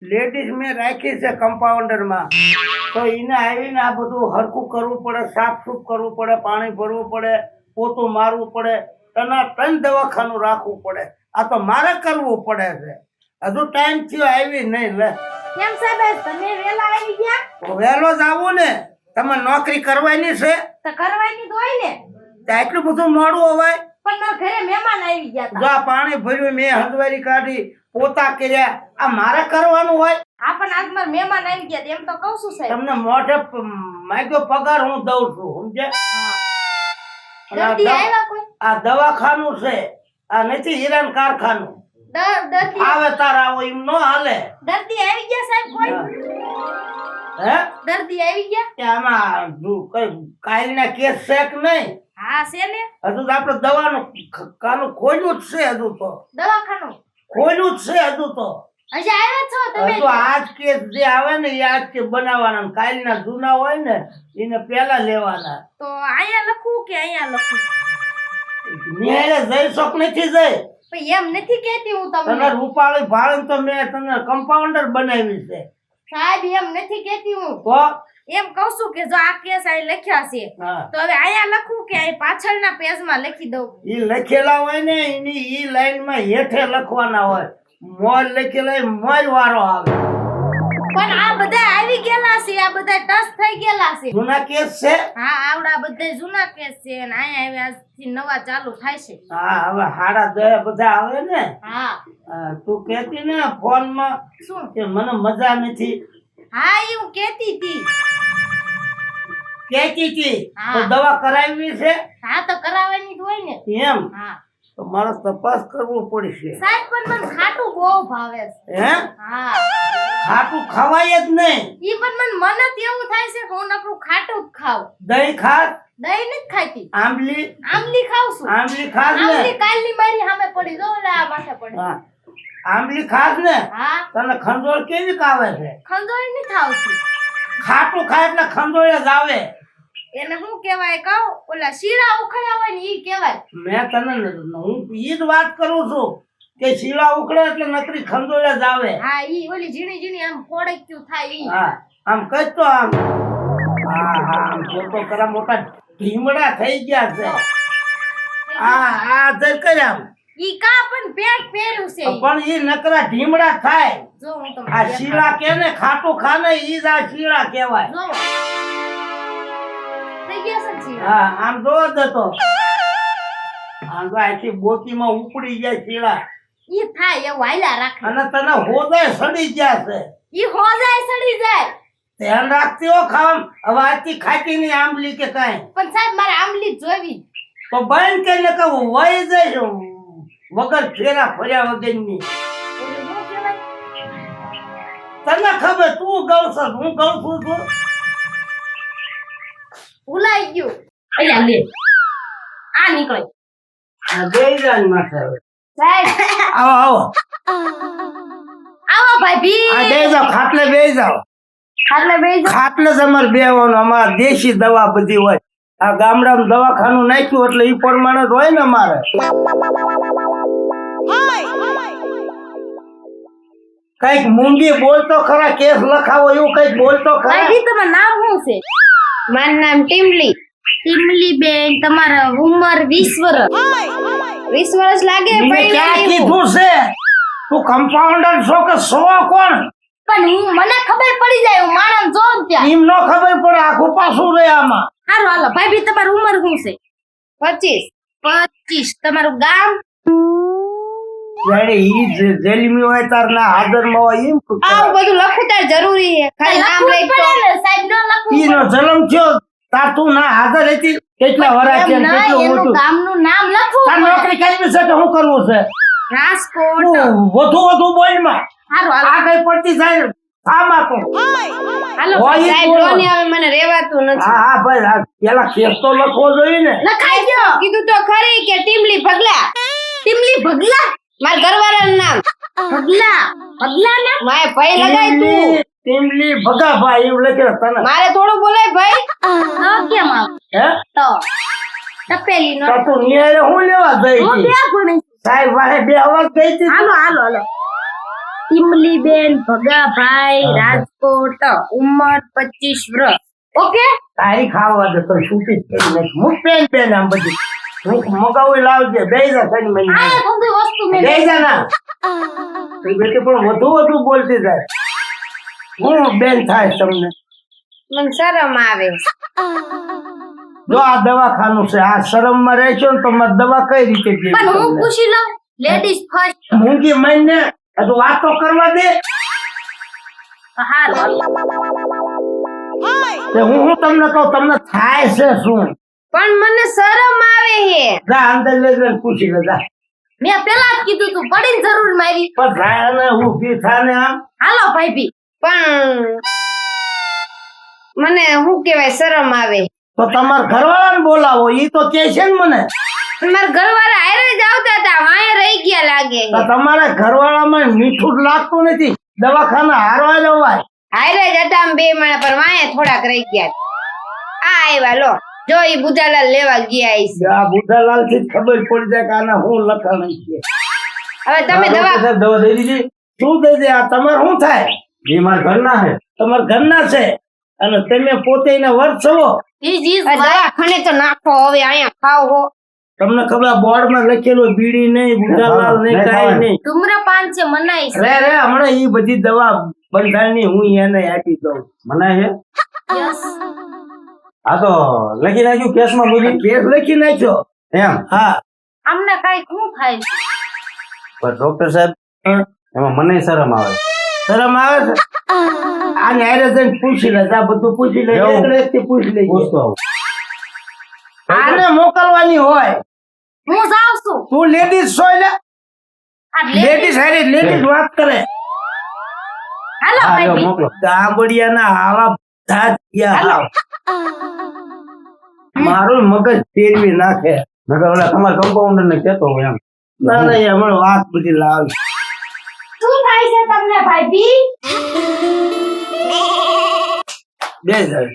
Ladies મેં રાખી છે compounder માં, તો એને આવીને આ બધું હરખું કરવું પડે, સાફ સૂફ કરવું પડે, પાણી ભરવું પડે, પોતું મારવું પડે, ત્રણ દવાખાનું રાખવું પડે. આ તો મારે કરવું પડે છે. હજુ ટાઈમ થયો આવી નહીં. લે કેમ સાહેબ તમે વેલા આવી ગયા? તો વહેલો જ આવું ને, તમે નોકરી કરવાની છે તો કરવાની તો હોય ને. તો એટલું બધું મોડું હોય? પણ મારા ઘરે મહેમાન આવી ગયા જો આ પાણી ભર્યું, મેં હંજવારી કાઢી, પોતા કર્યા, આ મારે કરવાનું હોય? હા પણ આજ મારા મહેમાન આવી ગયા એમ તો કહું છું સાહેબ. તમને મોઢે માગ્યો પગાર હું દઉં છું, સમજે? દર્દી આવ્યા કોઈ? આ દવાખાનું છે, આ નથી હીરાન કારખાનું. દર્દી આવે તાર આવો એમ નો હાલે. દર્દી આવી ગયા સાહેબ કોઈ? હે દર્દી આવી ગયા? કે આમાં કઈ કાલના કેસ છે કે નહીં? હા છે ને. હજુ તો આપણે દવાનું કાનું ખોલ્યું જ છે, હજુ તો દવાખાનું ખોલ્યું જ છે, હજુ તો હજી આવ્યા છો તમે? હજુ આજ કેસ જે આવે ને એ આજ કે બનાવવાના, કાલના જૂના હોય ને એને પેલા લેવાના. તો અહીંયા લખું કે અહીંયા લખું? મેળે જઈ શક નથી જઈ. પણ એમ નથી કહેતી હું તને તમને રૂપાળી ભાળે તો મેં તને કમ્પાઉન્ડર બનાવી છે. સાહેબ એમ નથી કહેતી હું. તો એમ કહું છું કે જો આ કેસ અહીં લખ્યા છે હા, તો હવે અહીંયા લખું કે અહીં પાછળના પેજમાં લખી દઉં? ઈ લખેલા હોય ને એની ઈ લાઈન માં હેઠે લખવાના હોય. મોર લખેલા મોર વારો આવે. પણ આ બધા આવી ગયેલા છે, આ બધા ટચ થઈ ગયેલા છે. જૂના કેસ છે. હા આવડા બધા જૂના કેસ છે અને અહીંયા હવે આજથી નવા ચાલુ થાય છે. હા, હવે હાડા દયા બધા આવે ને. હા તું કેતી ને ફોન માં શું? કે મને મજા નથી. હા એવું કહેતી હતી. કેતી હતી હા. તો દવા કરાવી છે હા તો કરાવવાની જ હોય ને. એમ? હા તો મારે તપાસ કરવું પડશે. સાહેબ પણ મને ખાટું બહુ ભાવે છે. હે? હા ખાટું ખવાય જ નહીં. ઈ પણ મને જ એવું થાય છે કે હું નકરું ખાટું જ ખાઉં. દહીં ખાત, દહીં નથી ખાતી, આંબલી આમલી ખાઉં છું. આંબલી ખાત ને. આમલી કાલની મારી સામે પડી જો ઓલા આ માથે પડી. હા, આંબલી ખાત ને. હા તને ખંજોળ કેવી કાવે છે? ખંજોળ નથી આવતી. ખાટું ખાય એટલે ખંજોળ જ આવે. એને શું કહેવાય કહું? ઓલા શીરા ઉખડ્યા હોય ને ઈ કહેવાય. મેં તને હું ઈ જ વાત કરું છું કે શીલા ઉકળે એટલે નકરી ખંજોળ જ આવે. હા ઈ ઓલી ઝીણી ઝીણી આમ ફોડક્યું થાય ઈ. હા, આમ કઈ તો આમ. હા હા, આમ જોતો કરા મોટા ઢીમડા થઈ ગયા છે. આ જર કર્યા ઈ કા પણ પેટ પહેર્યું છે ઈ. પણ ઈ નકરા ઢીમડા થાય. જો હું તમને આ દેખાડું. શીલા કે ને ખાટું ખાને ઈ જ આ શીલા કહેવાય. જો થઈ ગયા છે શીરા. હા, આમ જોવો દેતો આમ તો આખી બોકીમાં ઉપડી જાય શીલા. ઈ થાય એવું હાલ્યા રાખે. અને તને હોદાય સડી ગયા છે. ઈ હોજાય સડી જાય. ધ્યાન રાખતી હો ખાવા. હવે આજથી ખાતી નહીં આંબલી કે કાંઈ. પણ સાહેબ મારે આમલી જ જોવી. તો બંધ કઈને કહું વહી જાય વગર ફેરા ફર્યા વગરની. ઓલું શું કહેવાય? તને ખબર તું ગૌ છો, હું ગૌ છું તું. ભૂલાઈ ગયું. અહીંયા લે આ નીકળે. આ બેય જાન માથે હવે. સાહેબ આવો આવો આવો ભાભી. આ બેહી જાઓ, ખાટલે બેહી જાઓ. ખાટલે બેસી જાઓ. ખાટલે જ અમારે બેહવાનું. અમારે દેશી દવા બધી હોય. આ ગામડામાં દવાખાનું નાખ્યું એટલે ઈ પ્રમાણે જ હોય ને અમારે. કઈક મૂંગી બોલતો ખરા, કેસ લખાવો એવું કઈક બોલતો ખરા. ભાભી તમારું નામ શું છે? મારું નામ ટીમલી. ટીમલી બેન તમારા ઉંમર 20 વર્ષ. 20 વર્ષ લાગે મેં ક્યાં કીધું છે? તું કમ્પાઉન્ડર છો કે સો કોણ? પણ હું મને ખબર પડી જાય હું માણસ જોઉં ત્યાં. એમ નો ખબર પડે, આખું પાછું રે આમાં. હારું હાલો ભાભી તમારી ઉંમર શું છે? 25. 25. તમારું ગામ? જયારે ઈ જેલમી હોય તાર ના હાજરમાં હોય એમ આવું બધું લખવું તાર જરૂરી છે. ખાલી નામ લખી તો સાહેબ ન લખવું. ઈ નો જન્મ થયો તાર તું ના હાજર હતી કેટલા વર્ષ છે, કેટલું એનું મોટું ગામનું નામ લખવું. તાર નોકરી કરવી છે કે શું કરવું છે? રાજકોટ. વધુ વધુ બોલ માં હારું હાલો. આ કઈ પડતી જાય આમાં તો. હાલો હોય ઈ સાહેબ બોલો. લોની હવે મને રેવાતું નથી. હા હા ભાઈ, આ પેલા કેસ તો લખવો જોઈએ ને. લખાઈ ગયો. કીધું તો ખરી કે ટીમલી ભગલા. ટીમલી ભગલા? માર ઘરવાળાનું નામ ભગલા. ભગલા ના માય ભાઈ લગાય તું. ટીમલી ભગાભાઈ એવું લખે તને. મારે થોડું બોલાય ભાઈ. તો કેમ આવ? હે તો તપેલી નો. તો તું નિયારે હું લેવા ગઈ હું હતી? ક્યાં ભણી? સાહેબ વાહે બે અવાજ ગઈ હતી. હાલો હાલો હાલો. ટીમલીબેન ભગાભાઈ, રાજકોટ, ઉંમર 25 વર્ષ. ઓકે, તારી ખાવા દે તો છૂટી જ કરી નાખ. હું પેન આમ બધી હું મગાવી લાવજે. બે જા થઈને મને આ બધી વસ્તુ મેં બે જા ના તું બેટી પણ વધુ બોલતી જાય. હું બેન થાય તમને. મને શરમ આવે. જો આ દવાખાનું છે, આ શરમમાં રહેશો ને તો મારે દવા કઈ રીતે દેવી પણ હું તમને? પૂછી લઉં, લેડીઝ ફર્સ્ટ. મૂંગી મહિને હજુ વાતો કરવા દે. હારું. તે હું તમને કહું તમને થાય છે શું? પણ મને શરમ આવે હે. જા અંદર લઈ જઈને પૂછી લે જા. મેં પેલા જ કીધું તું, પડીને જરૂર મારી. પણ થાય ને ઊભી થા ને આમ. હાલો ભાઈ, પણ મને શું કેવાય શરમ આવે. તો તમારા ઘરવાળાને બોલાવો, ઈ તો કે છે ને મને. મારા ઘરવાળા હારે જ આવતા હતા, વાંહે રહી ગયા લાગે. તો તમારા ઘરવાળામાં મીઠું જ લાગતું નથી. દવાખાના હારવા જવાય. હારે જ હતા આમ બે માણા, પર વાંહે થોડાક રહી ગયા. આ આવ્યા લો, જો ઈ બુધાલાલ લેવા ગયા હશે. આ બુધાલાલ થી ખબર પડી જાય કે આના હું લખાણ છે. હવે તમે દવા દવા દઈ દીધી. શું દઈ દે? આ તમારે શું થાય? એ મારા ઘરના છે. તમારા ઘરના છે અને તમે પોતે એના વર્ત છો. દવાખાને તો નાખો હવે, અહીંયા ખાવ હો. તમને ખબર બોર્ડ માં લખેલું બીડી નહીં, બુધાલાલ નહીં, કાંઈ નહીં. ધૂમ્રપાન છે મનાઈ છે. રે હમણાં ઈ બધી દવા બંધારણી હું એને આપી દઉં. મનાય છે. યસ. હા તો લખી નાખ્યું કેસમાં બધું. કેસ લખી નાખ્યો. એમ હા અમને કઈ શું થાય? પણ ડોક્ટર સાહેબ હા. એમાં મને શરમ આવે. શરમ આવે છે? આને હારે જઈને પૂછી લે. આ બધું પૂછી લે. એવું? એક એકથી પૂછી લેજે. પૂછતો આવું. આને મોકલવાની હોય. હું જાઉં છું. તું લેડીઝ છો ને? આ લેડીઝ હારે લેડીઝ વાત કરે. હાલો હા જો ભાઈ. મોકલો. ગાબડિયાના આવા બધા જ ગયા હાવ. મારું મગજ ફેરવી નાખે. નકર ઓલા તમારા કમ્પાઉન્ડર ને કહેતો હોય એમ. ના ના હમણાં વાત બધી લાવી. શું થાય છે તમને ભાઈ? બે જણ.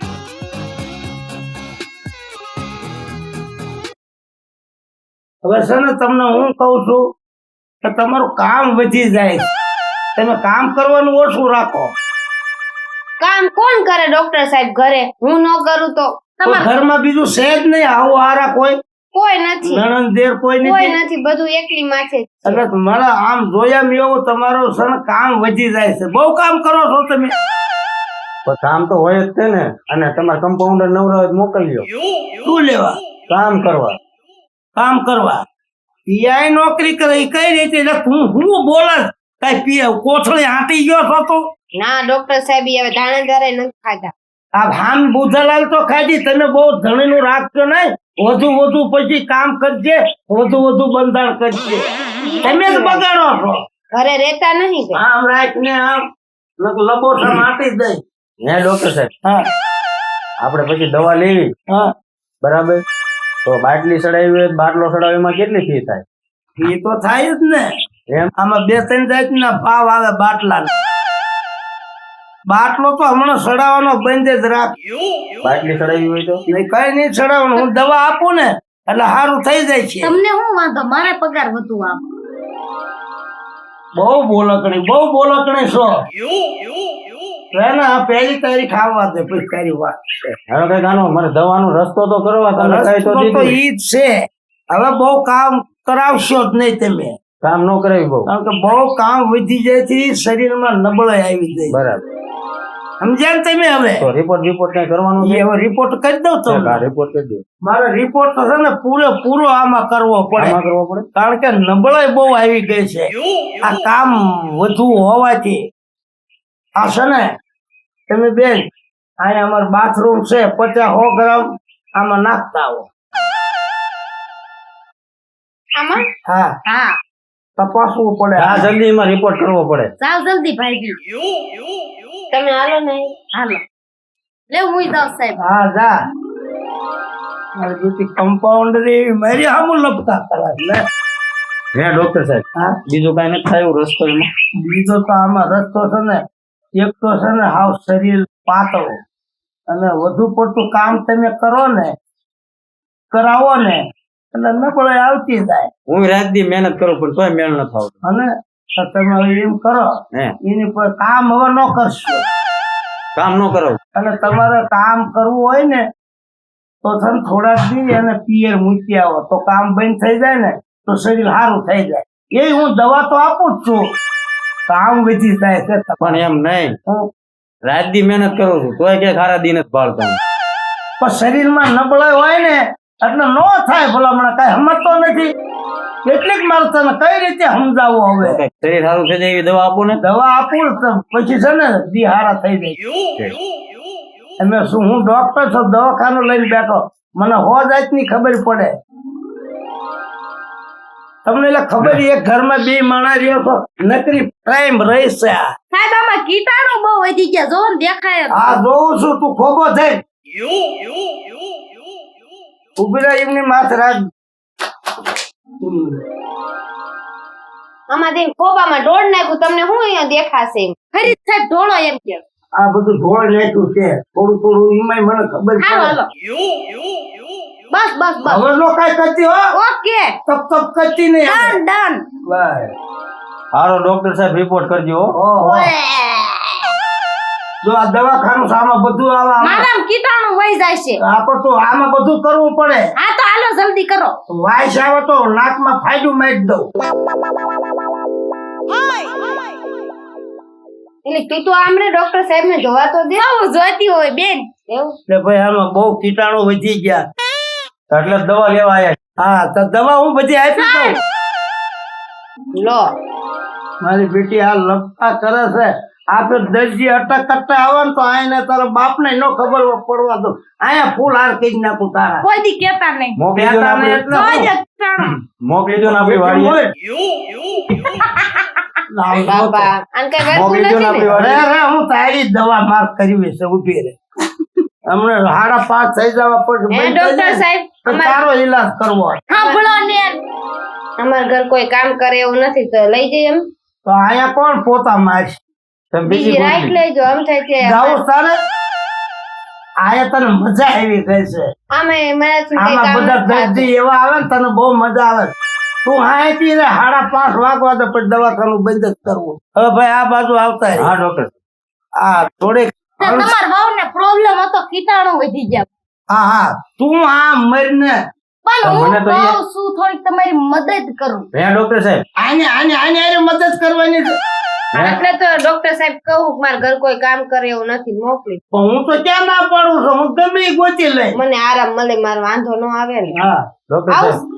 હવે છે ને તમને હું કઉ છું કે તમારું કામ વધી જાય. તમે કામ કરવાનું ઓછું રાખો. કામ કોણ કરે ડોક્ટર સાહેબ ઘરે? હું ન કરું તો તો તમારે ઘરમાં બીજું છે જ નહીં. આવું હારા કોઈ કોઈ નથી. નણંદ દેર કોઈ કોઈ નથી. નથી, બધું એકલી માથે જ. એટલે મારા આમ જોયા એવું તમારું છે ને કામ વધી જાય છે. બહુ કામ કરો છો તમે. પણ કામ તો હોય જ છે ને. અને તમારા કમ્પાઉન્ડર નવરા હોય તો મોકલ્યો શું લેવા? કામ કરવા. કામ કરવા. પીઆઈ નોકરી કરે ઈ કઈ રીતે? એટલે હું બોલે કઈ પીએ કોથળી હાંટી ગયો છો તું? ના ડોક્ટર સાહેબ હવે દાણેદારે નથી ખાધા. આ ભાન બુધાલાલ તો ખાધી. તમે બહુ ધણીનું રાખજો નહીં. વધુ પછી કામ કરજે, વધુ બંધાણ કરજે. તમે જ બગાડો છો. ઘરે રહેતા નહીં કે? આમ રાખને આમ લબોટા માટી દઈ. હે ડોક્ટર સાહેબ હા આપણે પછી દવા લેવી હા બરાબર તો બાટલી ચડાવી હોય તો બાટલો ચડાવીમાં કેટલી ફી થાય? એ તો થાય જ ને. એમ આમાં 2-3 જાતના ભાવ આવે બાટલા. બાટલો તો હમણાં સડાવવાનો બંધ જ રાખ. બાટલી ચડાવી હોય તો નહીં કઈ નહીં સડાવવાનું. હું દવા આપું ને એટલે સારું થઈ જાય છે. તમને શું વાંધો? મારે પગાર વધુ આપ. બહુ બોલકણી છો. પહેલી તારીખ આવવા દે પછી તારી વાત છે. હવે કઈ ગાનો મારે દવાનો રસ્તો તો કરવા તમે કઈ તો રસ્તો તો દીધું. ઈ જ છે. હવે બહુ કામ કરાવશો જ નહીં તમે. કામ ન કરાવી બહુ કારણ કે બહુ કામ વધી જાય શરીરમાં નબળાઈ આવી જાય. બરાબર. સમજ્યા ને તમે? હવે તો રિપોર્ટ કઈ કરવાનું છે? હવે રિપોર્ટ કરી દઉં હા, તમને. રિપોર્ટ કરી દો. મારો રિપોર્ટ તો છે ને પૂરેપૂરો આમાં કરવો પડે. આમાં કરવો પડે. કારણ કે નબળાઈ બહુ આવી ગઈ છે આ કામ વધુ હોવાથી. આ છે ને તમે બેન અહીંયા અમારું બાથરૂમ છે 50-100 ગ્રામ આમાં નાખતા આવો. આમાં? હા હા. તપાસવું પડે. હા જલ્દી એમાં રિપોર્ટ કરવો પડે. જાવ જલ્દી ભાઈ. તમે હાલો ને. હાલો લે હું જાઉં સાહેબ. હા જા. મારી બેટી કમ્પાઉન્ડર એવી મારી સામું લપતા કરે લે. હે ડોક્ટર સાહેબ હા બીજું કઈ નથી થાય એવું રસ્તો એમાં? બીજો તો આમાં રસ્તો છે ને એક તો છે ને હાવ શરીર પાતળું અને વધુ પડતું કામ તમે કરાવો ને એટલે નબળાઈ આવતી જાય. હું રાત દી મહેનત કરું પણ તોય મેળ નથી આવતો. અને તો તમે હવે એમ કરો હે એની પર કામ હવે ન કરશો કામ ન કરો અને તમારે કામ કરવું હોય ને તો છે ને થોડાક દી અને પિયર મૂકી આવો તો કામ બંધ થઈ જાય ને તો શરીર સારું થઈ જાય એ હું દવા તો આપું જ છું કામ વધી જાય છે પણ એમ નહીં હું રાત દી મહેનત કરું છું તોય કે સારા દી નથી ભાળતો હું. પણ શરીરમાં નબળાઈ હોય ને એટલે નો થાય ભલામણ કઈ સમજતો નથી કેટલીક મારે તને કઈ રીતે સમજાવવું હવે કંઈક શરીર સારું થઈ જાય એવી દવા આપું ને દવા આપું તો પછી છે ને દી હારા થઈ જાય એમે શું હું ડોક્ટર છું દવાખાનું લઈને બેઠો મને હો જાતની ખબર પડે તમને એટલે ખબર એક ઘરમાં બે માણસ રહ્યો છો નકરી પ્રેમ રહીશ છે આ સાહેબ આમાં કીટાણુ બહુ વધી ગયા જો ને દેખાય જ. આ જોઉં છું તું ખોબો થઈ ઉભી રહે એમની માથ રાખ આમાં દેખ ખોબામાં ઢોળ નાખ્યું તમને શું અહીંયા દેખાશે એમ ખરી સાહેબ ઢોળો એમ કે આ બધું ઢોળ નાખ્યું છે થોડું થોડું એમાંય મને ખબર હાલો પડે હાલો બસ બસ બસ હવે નો કાંઈ કરતી હો ઓકે તપ તપ કરતી નહીં ડન ડન બસ હારો ડોક્ટર સાહેબ રિપોર્ટ કરજો હો. ઓહો જો આ દવાખાનું છે, આમાં બધું આવા મારામ કીટાણુ વહી જાય છે આપણે તો આમાં બધું કરવું પડે હા તો હાલો જલ્દી કરો વાયસ આવે તો નાકમાં ફાયદું મારી દઉં એટલે તું તો આમને ડોક્ટર સાહેબ ને જોવા તો દે હું જોતી હોય બેન એવું એટલે ભાઈ આમાં બહુ કીટાણુ વધી ગયા એટલે જ દવા લેવા આવ્યા હા તો દવા હું બધી આપી દઉં લો મારી બેટી આ લપટા કરે છે આપે દરજી અટક અટક આવે ને તો આને તારા બાપ ને નો ખબર પડવા દો અહીંયા ફૂલ હાર કરી નાખું તારા કોઈ દી કેતા નહીં મોકલી દો ને બેટાને આપણે એટલે જોઈ જ કીટાણુ. મોકલી દો ને આપણી વાડીએ બાપા આને કઈ વેઠવું મોકલી દો ને નથી આપણી ને? અરે અરે હું તારી દવા માર્ક કરી છે ઉભી રે હમણાં 5:30 થઈ જવા પડશે હે બંધ થઈ ડોક્ટર જાય સાહેબ તો તારો ઈલાજ કરવો સાંભળો ને અમાર ઘર કોઈ કામ કરે એવું નથી તો લઈ જઈએ એમ તો અહીંયા કોણ પોતા મારશે તમે બીજી બીજી રાઈટ ગોળી. લઈ જો આમ થાય છે જાવું તારે આયા તને મજા આવી ગઈ છે આમે મારાથી કઈ આમાં કામ બધા નથી થતું. દર્દી એવા આવે ને તને બહુ મજા આવે તું હાયથી રે 5:30 વાગવા દે પછી દવાખાનું બંધ જ કરવું હવે ભાઈ આ બાજુ આવતા રહે. હા ડોક્ટર આ થોડીક તો તમાર વહુને પ્રોબ્લેમ હતો કીટાણુ વધી ગયા હા હા તું આ મરીને પણ હું મને તો એ- કહું છું થોડીક તમારી મદદ કરું હે ડોક્ટર સાહેબ આને આને આને આને મદદ કરવાની છે હે? એટલે તો ડોક્ટર સાહેબ કહું કે મારા ઘર કોઈ કામ કરે એવું નથી મોકલી પણ હું તો ક્યાં ના પાડું છું હું ગમે ઈ ગોતી લઈ મને આરામ મળે મારો વાંધો ન આવે ને હા ડોક્ટર આવું સાહેબ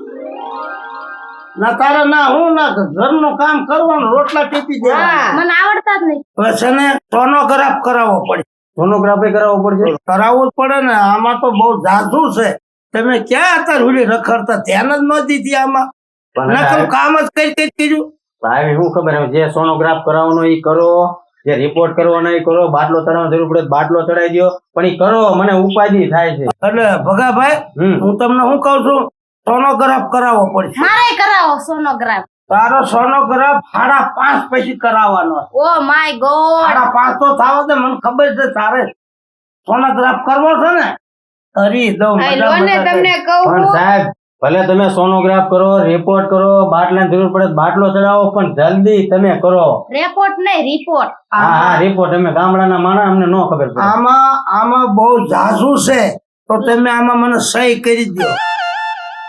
ના તારે ના હું ના ઘરનું કામ કરવાનું રોટલા ટીપી દે હા મને આવડતા જ નહીં હવે છે ને સોનોગ્રાફ કરાવવો પડે સોનોગ્રાફી કરાવવો પડશે કરાવવું જ પડે ને આમાં તો બહુ ઝાઝું છે તમે ક્યાં અત્યારે સુધી રખડતા ધ્યાન જ ન દીધી આમાં પણ નકરું કામ જ કઈ કઈ કર્યું ભાઈ શું ખબર હવે જે સોનોગ્રાફ કરાવવાનો એ કરો જે રિપોર્ટ કરવાનો એ કરો બાટલો ચડાવવાનો જરૂર પડે તો બાટલો ચડાવી દો પણ એ કરો મને ઉપાધિ થાય છે એટલે ભગાભાઈ હમ હું તમને શું કઉ છું સોનોગ્રાફ કરાવવો પડશે મારે કરાવો સોનોગ્રાફ તારો સોનોગ્રાફ 5:30 પછી કરાવવાનો ઓ માય ગોડ 5:30 તો થાવ દે મને ખબર છે તારે સોનોગ્રાફ કરવો છે ને કરી દઉં આઈ મજા લો ને મજા તમને કરી. કહું પણ સાહેબ ભલે તમે સોનોગ્રાફ કરો રિપોર્ટ કરો બાટલાની જરૂર પડે તો બાટલો ચડાવો પણ જલ્દી તમે કરો રિપોર્ટ નહીં રિપોર્ટ હા હા રિપોર્ટ અમે ગામડાના માણસ અમને ન ખબર પડે આમાં બહુ ઝાઝું છે તો તમે આમાં મને સહી કરી દો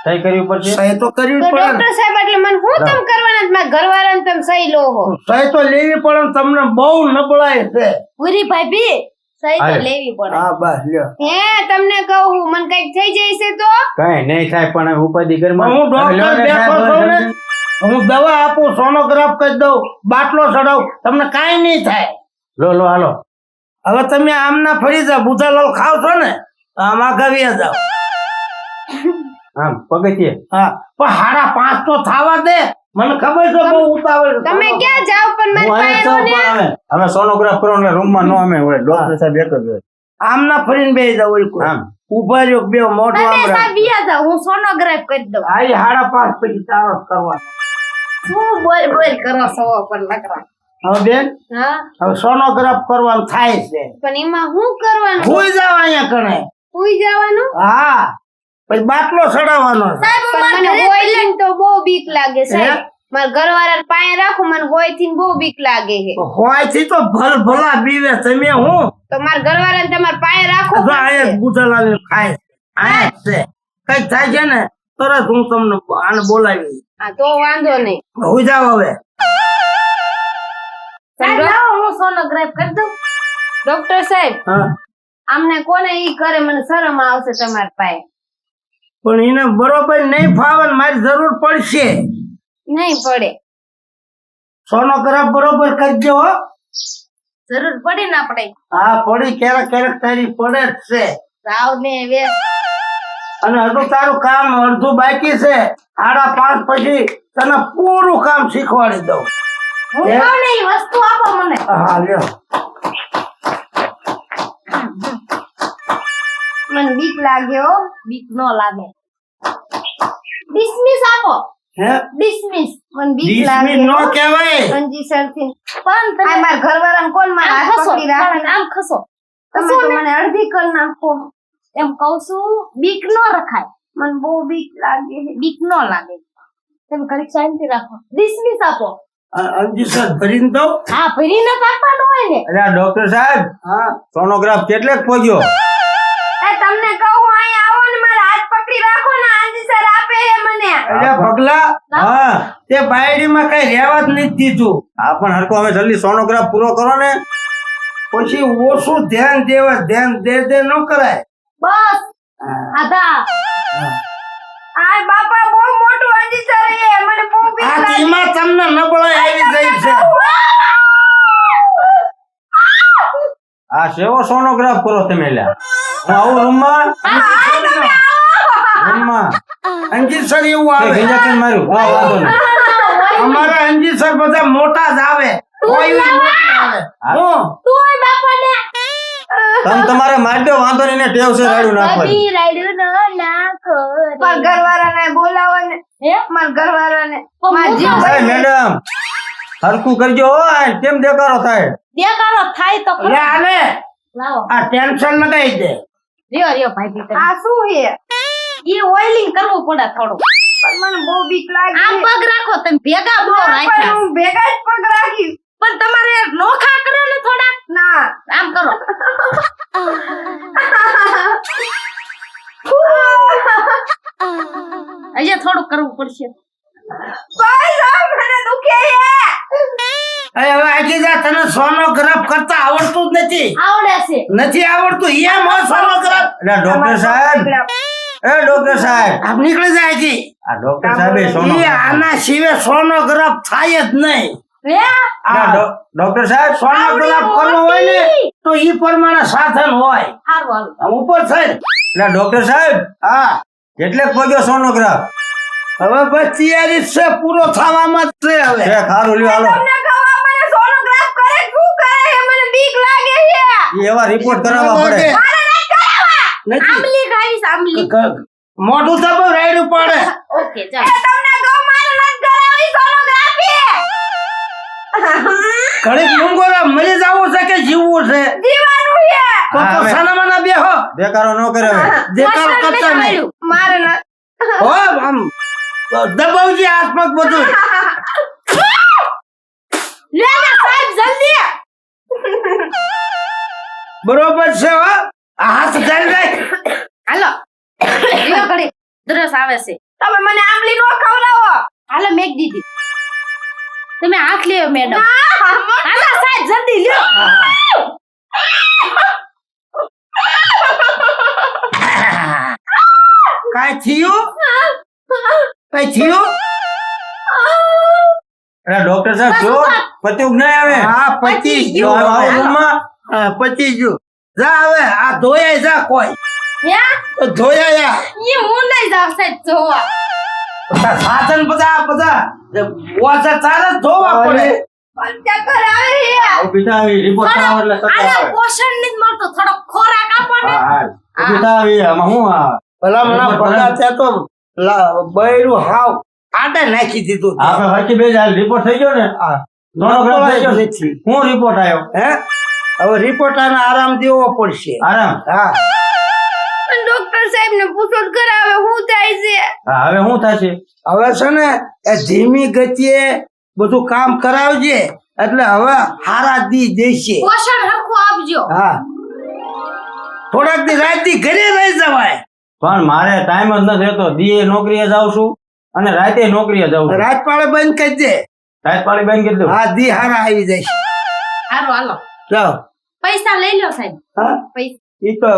સહી કરવી પડશે સહી તો કરવી તો જ પડે ને. ડોક્ટર સાહેબ એટલે મને હું તમ કરવાના છે? મારા ઘરવાળાને તમે સહી લો હો સહી તો લેવી પડે ને, તમને બહુ નબળાઈ છે પૂરી ભાભી સહી તો હાલે. લેવી પડે હા બસ લ્યો હે તમને કહું મને કઈક થઈ જાય છે તો કઈ નહીં થાય પણ હવે ઉપાધિ ઘરમાં હું ડોક્ટર હવે લો ને બેઠો સાહેબ, છું ને હું દવા આપું સોનોગ્રાફ કરી દઉં બાટલો ચડાવું તમને કાંઈ નહીં થાય લો લો હાલો હવે તમે આમના ફરી જાઓ બુધાલાલ ખાવ છો ને આમાં ગવ્યા જાઓ આમ પગથિયે હા પણ 5:30 તો થાવા દે મને ખબર છે બહુ ઉતાવળ છે. તમે ક્યાં જાવ પણ મને હું અહીંયા પાયો છું ને પણ અમે સોનોગ્રાફ કરો એટલે રૂમમાં ન અમે હોય ડોક્ટર સાહેબ એક જ હોય આમના ફરીને બેસી જાઓ ઓલકો આમ ઉભા રહ્યો બે મોઢું તમે આમ સાહેબ રાખો. બીયા જાવ હું સોનોગ્રાફ કરી દઉં આ 5:30 પછી તારો કરવા શું બોલ બોલ કરો છો પણ લકડા હવે બેન હા હવે સોનોગ્રાફ કરવાનું થાય છે પણ એમાં શું કરવાનું ભૂઈ જાવ અહીંયા કણે સુઈ જવાનું હા પછી બાટલો ચડાવવાનો છે. પણ મને બોઇલિંગ તો બહુ બીક લાગે હે? સાહેબ મારા ઘરવાળા પાયે રાખો, મને હોય થી બહુ બીક લાગે છે. હોય થી તો ભલા બીવે તમે હું તો મારા ઘરવાળા ને તમારે પાયે રાખો જો આયા ગુદલાવી ખાય આયા જ છે કઈ થાય છે ને તરત હું તમને આને બોલાવી હા તો વાંધો નહીં. હું જાવ હવે હું સોનોગ્રાફ કરી દઉં. ડોક્ટર સાહેબ હા આમને કોને ઈ કરે, મને શરમ આવશે તમારા પાયે. પણ એને બરોબર નહીં ફાવે ને મારી જરૂર પડશે નહીં પડે. સોનોગ્રાફ બરોબર કરજો હો જરૂર પડે ના પડે. હા પડી ક્યારેક તારી પડે જ છે રાવ ને વે અને હજુ તારું કામ અડધું બાકી છે 5:30 પછી તને પૂરું કામ શીખવાડી દઉં હું કહું ને ઈ વસ્તુ આપો મને. હા લ્યો મને બીક લાગે હો. બીક નો લાગે. ડિસમિસ આપો. હે ડિસમિસ. મને બીક લાગે. ડિસમિસ નો કહેવાય અંજી સરથી પણ તમે મારા ઘરવાળાને કોણ મારા હાથ પકડી રાખે આમ ખસો. તમે તો મને અડધી કરી નાખો એમ કહું છું. બીક નો રખાય. મને બહુ બીક લાગે છે. બીક નો લાગે. તમે ઘડીક શાંતિ રાખો. ડિસમિસ આપો. અંજી સર ભરીને દઉં હા ભરીને જ આપવાનું હોય ને. અરે ડોક્ટર સાહેબ હા સોનોગ્રાફ કેટલેક પહોંચ્યો? એ તમને કહું અહીં આવો ને મારા હાથ પકડી રાખો ને અંજી સર આપે છે મને. અરે પગલા હા તે બાયડીમાં કઈ રહેવા જ નથી દીધું આ પણ હરકો હવે જલ્દી સોનોગ્રાફ પૂરો કરો ને. પછી ઓછું ધ્યાન દે ન કરાય બસ આધા આ બાપા બહુ મોટું અંજી સર એ મને બહુ બીક આ લાગે. તેમાં તમને નબળાઈ આવી ગઈ છે આ સેવો સોનોગ્રાફ કરો તમે લ્યા. હું આવું રૂમમાં અંજી સર એવું આવે ઇન્જેક્શન માર્યું. હા વાંધો નહીં. અમારા અંજી સર બધા મોટા જ આવે કોઈ મોટા આવે હું તું બાપાને તમે તમારે મારી દો વાંધો નહીં ને ટેવ છે રાડ્યું નાખવાની. રાડ્યું ન નાખો. મારા ઘરવાળાને બોલાવો ને. હે મારા ઘરવાળાને મારા જીવ અરે મેડમ હરકું કરજો હો. આ કેમ દેખાડો થાય? દેખાડો થાય તો લે આને લાવો. આ ટેન્શન લગાઈ દે રિયો ભાઈ ભીતર આ શું છે? ઈ ઓઇલિંગ કરવું પડે થોડું. પણ મને બહુ બીક લાગે. આમ પગ રાખો તમે ભેગા બહુ રાખ્યા. હું ભેગા જ પગ રાખી. પણ તમારે નોખા કરો ને થોડા. ના આમ કરો. હજે થોડું કરવું પડશે. બસ મને દુખે છે. હવે આખી જા તને સોનોગ્રાફ કરતા આવડતું જ આવડે છે. નથી આવડતું એમ હોય સોનોગ્રાફ અરે ડોક્ટર સાહેબ એ ડોક્ટર સાહેબ આપ નીકળી જાય છે આ ડોક્ટર સાહેબ એ ઈ સોનોગ્રાફ આના સિવાય સોનોગ્રાફ થાય જ નહીં ડોક્ટર સાહેબ સોનોગ્રાફ કરવો હોય ને તો ઈ પ્રમાણે સાધન હોય હારું આ ઉપર છે એટલે ડોક્ટર સાહેબ હા કેટલેક પગ્યો સોનોગ્રાફ હવે બસ તૈયારી જ છે પૂરો થવામાં જ છે હવે છે ખારું લ્યો હાલો. તમને કહું આ મને સોનોગ્રાફ કરે શું કરે છે મને બીક લાગે છે. ઈ એવા રિપોર્ટ કરાવવા પડે. મારે નહીં કરાવવા. નથી. આંબલી ખાઈશ આંબલી. મોઢું તો બહુ રાયડું પડે ઓકે ચાલો. તમને કહું મારે નહીં કરાવવી સોનોગ્રાફી. ઘડીક મૂંગોરા મરી જવું છે કે જીવવું છે જીવાનું છે. તો હા, હવે. સાનામાના બેહો દેખાડો ન કરે હવે. દેખાડો કરતા નહીં મારે ના હો આમ દબાવજી હાથ પગ બધું લે ને સાહેબ જલ્દી. બરોબર છે હો આ હાથ ચાલી જાય હાલો લ્યો ઘડી દરસ આવે છે. તમે મને આંબલી નો ખવડાવો. હાલો મેક દીધી. તમે હાથ લ્યો મેડમ. હાલો સાહેબ જલ્દી લ્યો. કાઈ થયું કઈ થયું અરે ડોક્ટર સાહેબ જો પત્યું નહીં આવે. હા પચી તો ગયું આવો હવે. રૂમમાં. હા પચી ગયું જા હવે આ ધોયા જા કોઈ હે ધોયા ઈ હું નહીં જાવ સાહેબ જોવા. સાધન બધા વાસા ચાલે જ ધોવા પડે પણ ચક્કર આવે છે. ઊભી થા આવી રિપોર્ટ કરાવો એટલે સત્ય આને આવે. પોષણ નહીં મળતો થોડો ખોરાક આપો ને. હા હા ઊભી થા આવી આમાં હું આ ભલામણા ભલા ત્યાં તો બૈરું હાવ આડે નાખી દીધું આપણે હરખી બે હાલ રિપોર્ટ થઈ ગયો ને સોનોગ્રાફ થઈ ગયો નથી. હું રિપોર્ટ આવ્યો હે હવે રિપોર્ટ આને આરામ દેવો પડશે આરામ હા પણ ડોક્ટર સાહેબ સાહેબ ને પૂછો જ કરાવે શું થાય છે હા, હવે શું થશે? હવે છે ને એ ધીમી ગતિએ બધું કામ કરાવજે એટલે હવે હારા દી દેશે. પોષણ હરખું આપજો. હા, થોડાક દી રાત દી ઘરે રહી જવાય. પણ મારે ટાઈમ જ નથી રહેતો. દીએ નોકરીએ જાઉં છું અને રાતે નોકરીએ જાઉં છું. રાત પાળે બંધ કરી દે. રાત પાળી બેન કીધું. હા, દી હારા આવી જશે. હારું હાલો જાઓ. પૈસા લઈ લો સાહેબ. હા, પૈસા ઈ તો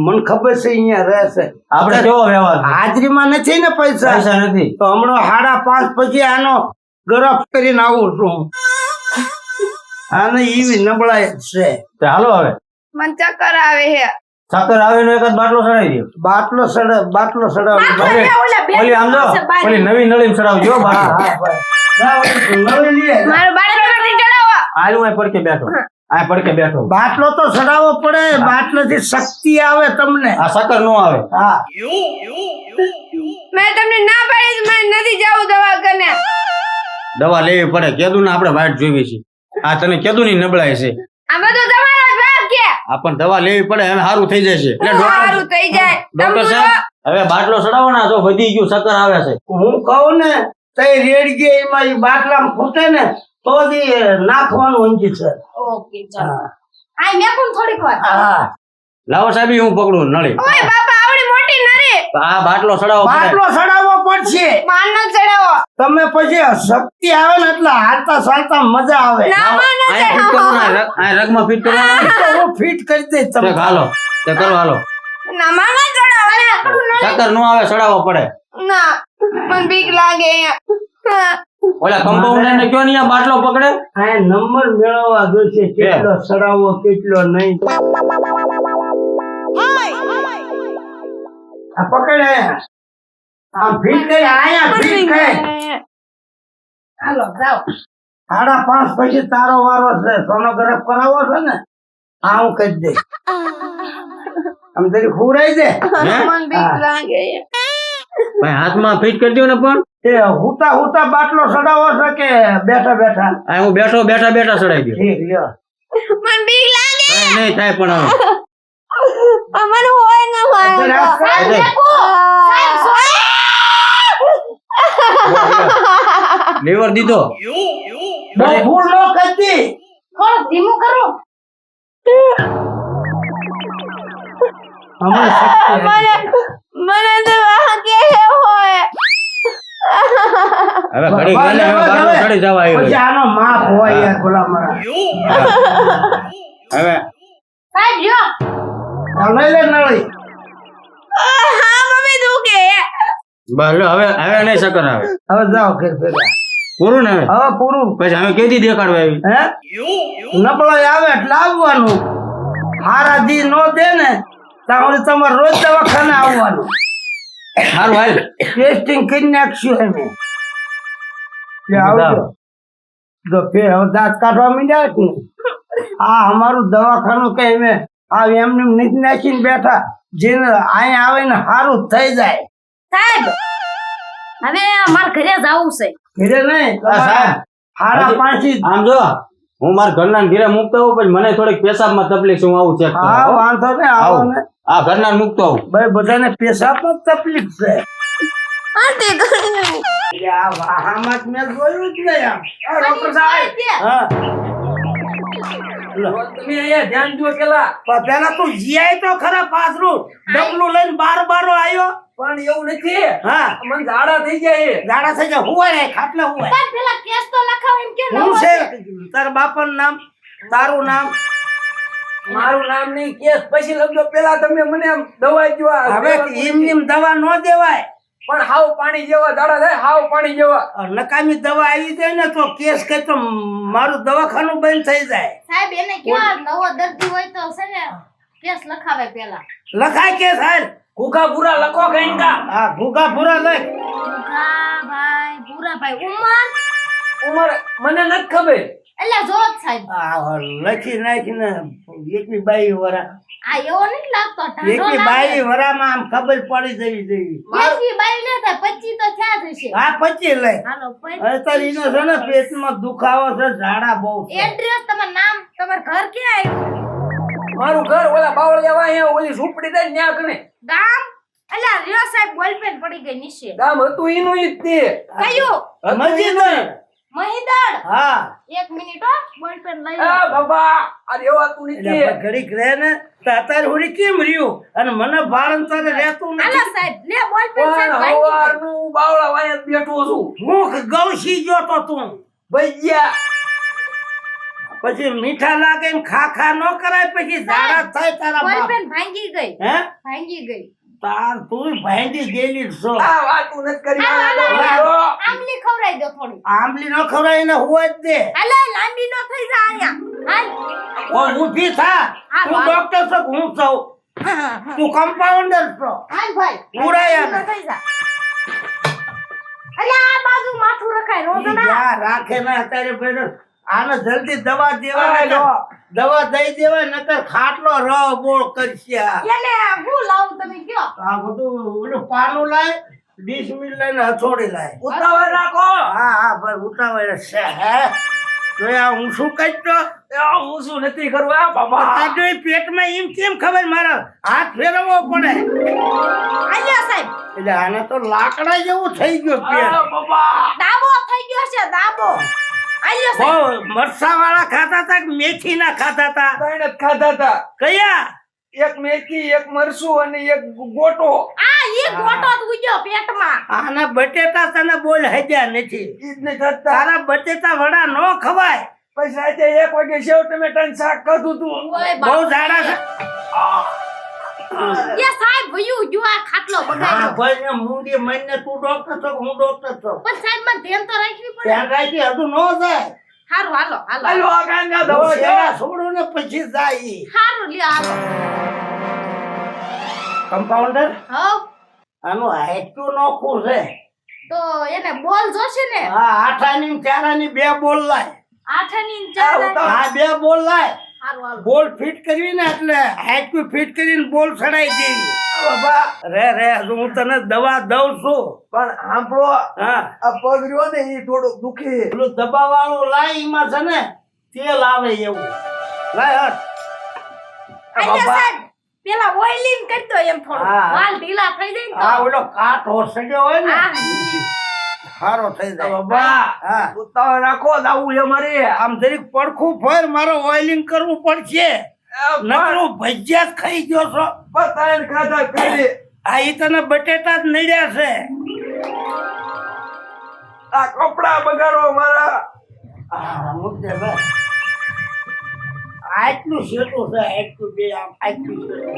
મને ખબર છે અહીંયા રહેશે. આપણે કેવો વ્યવહાર છે? હાજરીમાં નથી ને પૈસા. પૈસા નથી. તો હમણાં 5:30 પછી આનો ગરફ કરીને આવું છું. આને એવી નબળાઈ જ છે. તો હાલો હવે મને ચક્કર આવે છે. સાકર આવીને એક જ બાટલો ચડાવી દો. બાટલો સડાવ. ઓલી આમ જો ઓલી નવી નળી ચડાવજો બાટલો. મારો બાટલો નથી ચડાવવા. હાલ હું અહીં પડકે બેઠો. આ પડકે બેઠો. બાટલો તો સડાવવો પડે. બાટલાથી શક્તિ આવે તમને. આ સાકર નો આવે. હા, મેં તમને ના પાડી મને નથી જવું દવાખાને. દવા લેવી પડે. કેદું ને આપણે વાટ જોવી છે. આ તને કેદું ની નબળાઈ છે. આ બધું તમારો જ ભાગ છે. આ પણ દવા લેવી પડે. હવે સારું થઈ જશે. એટલે સારું થઈ જાય. ડોક્ટર સાહેબ હવે બાટલો ચડાવો ને. જો વધી ગયું સકર આવે છે. હું કહું ને તઈ રેડગે એમાં ઈ બાટલામાં ફૂટે ને તો જ ઈ નાખવાનું અંકી છે. ઓકે ચાલો. આ મેં પણ થોડીક વાર. હા, લાવો સાહેબ હું પકડું નળી. ઓય બાપા આવડી મોટી નરી. તો આ બાટલો ચડાવો પડે. બાટલો સડાવવો પડશે. માનો ચડાવો. તમે પછી શક્તિ આવે ને એટલે હાલતા ચાલતા મજા આવે. ના માનો અહીંયા ફિટ કરવાનું. આ રગમાં ફિટ કરવાનું. તો હું ફિટ કરી દઈશ તમને. હાલો તે કરો હાલો. ના માનો ચડાવો. સકર નો આવે ચડાવવો પડે. ના મને બીક લાગે. ઓલા કમ્પાઉન્ડર ને કયો નહીં આ બાટલો પકડે. આ નંબર મેળવવા જોઈશે કેટલો સડાવવો કેટલો નહીં. આ પકડે આમ ફિટ કરી આયા ફિટ કરી. હાલો જાઓ. 5:30 પછી તારો વારો છે. સોનોગ્રાફ કરાવો છે ને આ હું કરી દઈશ. આમ તરી ખુરાઈ દે. મને બીક લાગે. ભાઈ હાથમાં ફિટ કરી દો ને. પણ એ હુતા બાટલો સડાવો છે કે બેઠા બેઠા? આ હું બેઠા બેઠા ચડાઈ દો. ઠીક લ્યો. મને બીક લાગે. નહીં થાય પણ હવે મને હોય ન હોય. સાહેબ દેખો. સાહેબ સોય. લીવર દીધો. બહુ ફૂલ નો કરતી. થોડું ધીમું કરો. હમણાં શક્તિ આવી. મને તો વાગે હોય. હવે ઘડી ગઈને હવે બાટલો ચડી જવા આવ્યો પછી છે. આનો માપ હોય યાર ભલા મારા. હવે સાહેબ જો. આ લઈ લે નળી. હા મમ્મી દુખે. બસ લો, હવે નહીં સકર આવે. હવે જાઓ ઘર ભેગા. પૂરું ને હવે હવે પૂરું. પછી હવે કેદી દેખાડવા આવી. હે નબળાઈ આવે એટલે આવવાનું. હારા દી નો દે ને તાવડી તમારે રોજ દવાખાને આવવાનું. સારું હાલ. ટેસ્ટિંગ કરી નાખશું અમે. લે આવજો. જો ફેર હવે દાંત કાઢવા માંડ્યા કે નહીં? આ અમારું દવાખાનું કઈ અમે આ એમને નીચ નાખીને બેઠા. જેને અહીંયા આવે ને સારું થઈ જાય. સાહેબ હવે માર ઘરે જવું છે. ઘરે નહીં સાહેબ. હાડા પાંચી. આમ જો હું મારા ઘરના ઘરે મૂકતો હોઉં પછી મને થોડીક પેશાબમાં તકલીફ છે. હું આવું ચેક હા વાંધો ને આવો ને. આ ઘરના મૂકતો હોઉં. ભાઈ બધાને પેશાબમાં તકલીફ છે. એટલે આ વાહામાં જ મેં જોયું જ નહીં આમ. આ ડોક્ટર સાહેબ. હા લો. તમે અહીંયા ધ્યાન દો પેલા. પણ પેલા તું જીઆઈ તો ખરા પાછરું ડબલું લઈને બાર આવ્યો. પણ એવું નથી. હા મને ઝાડા થઈ જાય. ગાડા થઈ જાય હુવાય ને ખાટલે હુવાય. પણ પેલા કેસ તો લખાવ એમ કે હું છે તાર બાપાનું નામ તારું નામ. મારું નામ નહીં કેસ પછી લખજો. પેલા તમે મને આમ દવા જો. હવે એમ દવા ન દેવાય. પણ હાવ પાણી જેવા ઝાડા થાય. હાવ પાણી જેવા. નકામી દવા આવી જાય ને તો કેસ કે તો મારું દવાખાનું બંધ થઈ જાય. સાહેબ એને ક્યાં નવો દર્દી હોય તો છે ને કેસ લખાવે પેલા. લખાય કેસ હાલ. કુકા પૂરા લખો કઈ કા. હા ભૂખા પૂરા લખ. ભાઈ પૂરા ભાઈ ઉમર ઉમર મને નથી ખબર. એટલે જોત સાહેબ આ લખી નાખીને 21-22 વરા. આ એવો નથી લાગતો. 21-22 વરામાં આમ ખબર પડી જવી જોઈએ. 22 ને થાય 25 તો થયા જ હશે. હા 25 લઈ. હાલો અત્યારે એનો છે ને પેટમાં દુખાવો છે ઝાડા બહુ છે. એડ્રેસ તમારું નામ તમારું ઘર ક્યાં આવ્યું? મારું ઘર ઓલા બાવળિયા વાય ઓલી ઝૂંપડી થાય ન્યા કને. ગામ અલ્યા લ્યો સાહેબ બોલપેન પડી ગઈ નીચે. ગામ હતું એનું ઈ જ તે. કયું? મજીદર. મહીદળ. હા 1 મિનિટ હો બોલપેન લઈ લો. આ બાબા આ રેવાતું નથી. એટલે ઘડીક રહે ને તો અત્યારે હુડી કેમ રહ્યું અને મને ભારણ તારે રહેતું આલા નથી. સાહેબ લે બોલપેન પણ સાહેબ ભાઈ. હવારનું બાવળા વાયા બેઠો છું. હું ગળસી ગયો તો તું ભૈયા પછી મીઠા લાગે એમ ખા ખા ન કરાય પછી ઝાડા થાય તારા બાપ. બોલપેન ભાંગી ગઈ. હે ભાંગી ગઈ. તાર તું ભાંગી ગયેલી જ છો. આ વાતું નથી કરી. હાલો, હાલો, હાલો. આમલી ખવડાવી દો થોડી. આંબલી નો ખવડાય ને હુવા જ દે. હાલો લાંબી નો થઈ જા અહીંયા. હાલ. ઓ ઊભી થા. હાલો, તું હાલો. ડોક્ટર છો કે હું છું. તું કમ્પાઉન્ડર છો. હાલ ભાઈ. ઉડાયા લાંબી નો થઈ જા. અલ્યા આ બાજુ માથું રખાય ઈ રોજડા. જ્યાં રાખે ને અત્યારે પેલો આને જલ્દી દવા દેવા હાલો. દવા દઈ દેવાય નકર ખાટલો ર બોળ કરશે આ. એને હું લાવું તમે કયો. આ બધું ઓલું પાનું લાય ડીશમીલ લઈને હથોડી લાય. ઉતાવળ રાખો. હા હા ભાઈ ઉતાવળ છે હે તો આ હું શું કરતો આ હું શું નથી કરવા આ બાબા. આ જો ઈ પેટમાં એમ કેમ ખબર મારા હાથ ફેરવવો પડે અલ્યા સાહેબ એટલે આને તો લાકડા જેવું થઈ ગયું આ પેટ. બાબા દાબો થઈ ગયો છે દાબો. અલ્યા સાહેબ બહુ મરસા વાળા ખાતા હતા કે મેથી ના ખાતા હતા? ત્રણ જ ખાધા હતા. કયા? એક મેથી એક મરસું અને એક ગોટો. આ ઈ ગોટો જ ઉગ્યો પેટમાં. આના બટેટા તને બોલ હજ્યા નથી. ઈ જ નહીં ખાતા. તારા બટેટા વડા નો ખવાય. પછી રાતે 1 વાગે સેવ ટમેટાનું શાક ખાધું તું. ઓય બહુ બાપ. ઝાડા છે. એ સાહેબ ભયું જો આ ખાટલો હા બગાડ્યો. ભાઈ ને મૂંડી મહિને તું ડોક્ટર છો કે હું ડોક્ટર છું. પણ સાહેબ માં ધ્યાન તો રાખવી પડે. ત્યાં કાંઈ હજુ નો જાય. હારું હાલો હાલો. હાલો આ ગાંડા હું દવા શેરા છે. છોડું ને પછી જાય ઈ. હારું લ્યો હાલો. કમ્પાઉન્ડર હવ આનું હાઈટું નોખું છે. તો એને બોલ જોશે ને. હા આઠાની ને ચારાની બે બોલ લાય. આઠાની ને ચાર. આ ઉતાવળ. હા બે બોલ લાય. હારું હાલો. બોલ ફિટ કરવી ને એટલે હાઈટું ફિટ કરીને બોલ ચડાઈ દેવી. બાબા રે રે હજુ હું તને દવા દઉં છું. પણ સાંભળો હા આ પગ રહ્યો ને એ થોડું દુખી. પેલું દબા વાળું લાય એમાં છે ને તેલ આવે એવું લાય હટ. અલ્યા બાબા. સાહેબ પેલા ઓઇલિંગ કરી દો એમ થોડું. હા. વાલ ઢીલા થઈ જાય ને આ તો. ઓલો કાંઠો સડ્યો હોય ને હા. સારો થઈ જાય. બાબા હા ઉતાવળ રાખો દાવું છે મારે. આમ જરીક પડખું ફેર મારો ઓઇલિંગ કરવું પડશે. નકરું ભજીયા જ ખાઈ ગયો છો. પતાણ ખાધા કરી. આ ઈ તને બટેટા જ નડ્યા છે. આ કપડા બગાડો મારા. આ મુદ્દે બસ આટલું શેઠું છે આટલું બે આમ આટલું શેઠું.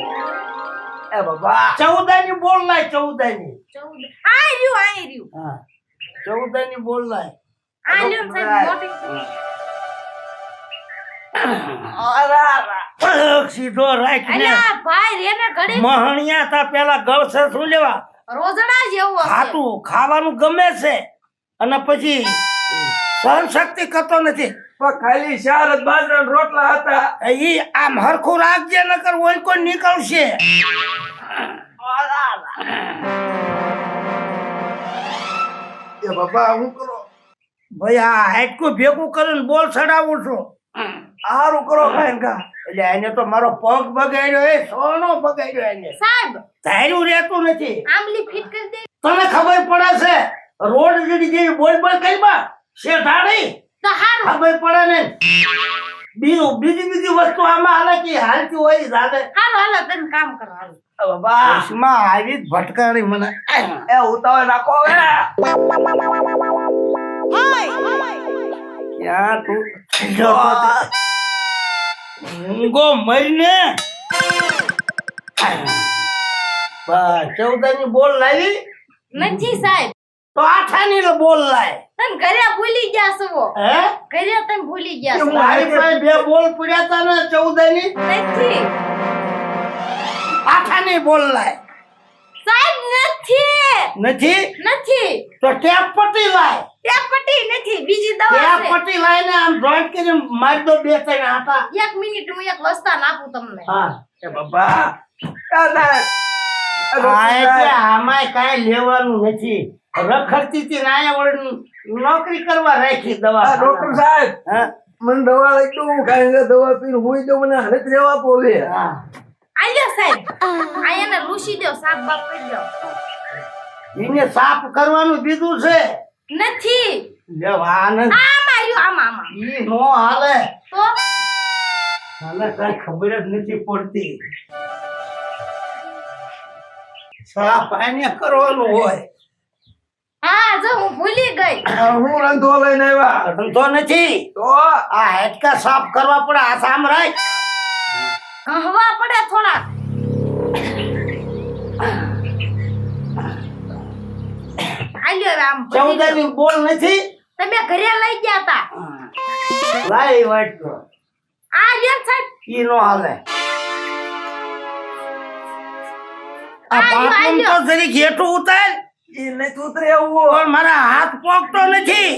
એ બાબા 14 ની બોલ લાય 14 ની. 14. આ રહ્યું. હા 14 ની બોલ લાય. આ લ્યો સાહેબ મોટી. પગ સીધો રાખ ને. અલ્યા ભાઈ રેને ઘડી મહણિયા તા પેલા ગળસે શું લેવા રોજડા જેવું હશે. ખાતું ખાવાનું ગમે છે અને પછી સહન શક્તિ કરતો નથી. પણ ખાલી 4 જ બાજરાના રોટલા હતા. ઈ આમ હરખું રાખજે નકર ઓલ કોઈ નીકળશે. એ બાબા હું કરો. ભાઈ આ હાઈટકું ભેગું કરીને બોલ ચડાવું છું. હારું કરો ખાઈને ખા. એટલે એને તો મારો પગ બગાડ્યો એ સોનો બગાડ્યો એને. સાહેબ ધાર્યું રહેતું નથી. આમલી ફિટ કરી દે તને ખબર પડે છે રોડ જેવી બોલ બોલ કરી બા શેઠાડી તો હારું. ખબર પડે ને. બીજી વસ્તુ આમાં હાલે કે હાલતી હોય જાને. હાલો હાલો તમે કામ કરો હાલો. બાબા ચશ્મા આવી જ ભટકાણી મને. એ ઉતાવળ રાખો હવે. ક્યાં તું ઊંઘો મરીને. બસ 14 ની બોલ લાવી નથી સાહેબ તો 8 ની બોલ લાય. તમે ઘરે ભૂલી ગયા છો. હે ઘરે તમે ભૂલી ગયા છો. મારી પાસે બે બોલ પડ્યા હતા ને 14 ની. નથી 8 ની બોલ લાય. સાહેબ નથી નથી તો ટેપ પટ્ટી લાય. ત્યાં પટ્ટી નથી બીજી દવા ટેપ છે. પટ્ટી લાઈને આમ જોઈન્ટ કરીને મારી દો 2-3 આટા. 1 મિનિટ હું એક વસ્તાન આપું તમને. હા એ બાબા આ એટલે આમાંય કાંઈ લેવાનું નથી. રખડતી હતી ને આયા વળી નોકરી કરવા રાખી દવા. ડોક્ટર સાહેબ હા મને દવા લઈ દો. હું ખાઈને દવા પીને હુઈ જાઉં. મને હાલત રહેવા પોલે. હા આલ્યો સાહેબ આયાને રૂસી દો સાફ બાપ કરી દો એને સાફ કરવાનું બીજું છે નથી લે વાનંદ આ માર્યું આમાં ઈ નો હાલે તો મને કઈ ખબર જ નથી પડતી સાફ આને કરવાનું હોય હા જો હું ભૂલી ગઈ હું રંધો લઈને આવ્યા ધંધો નથી તો આ હેડકા સાફ કરવા પડે આ સામ રાખ હવા પડે થોડા આલ્યો આમ ચૌદાની બોલ નથી તમે ઘરે લઈ ગયા તા લાઈ વાટ આ લ્યો સાહેબ ઈ નો હાલે આ આલ્યો, પાટલું તો આલ્યો. જરી ઘેટું ઉતાર ઈ નહીં ઉતરે એવું પણ મારા હાથ પોકતો નથી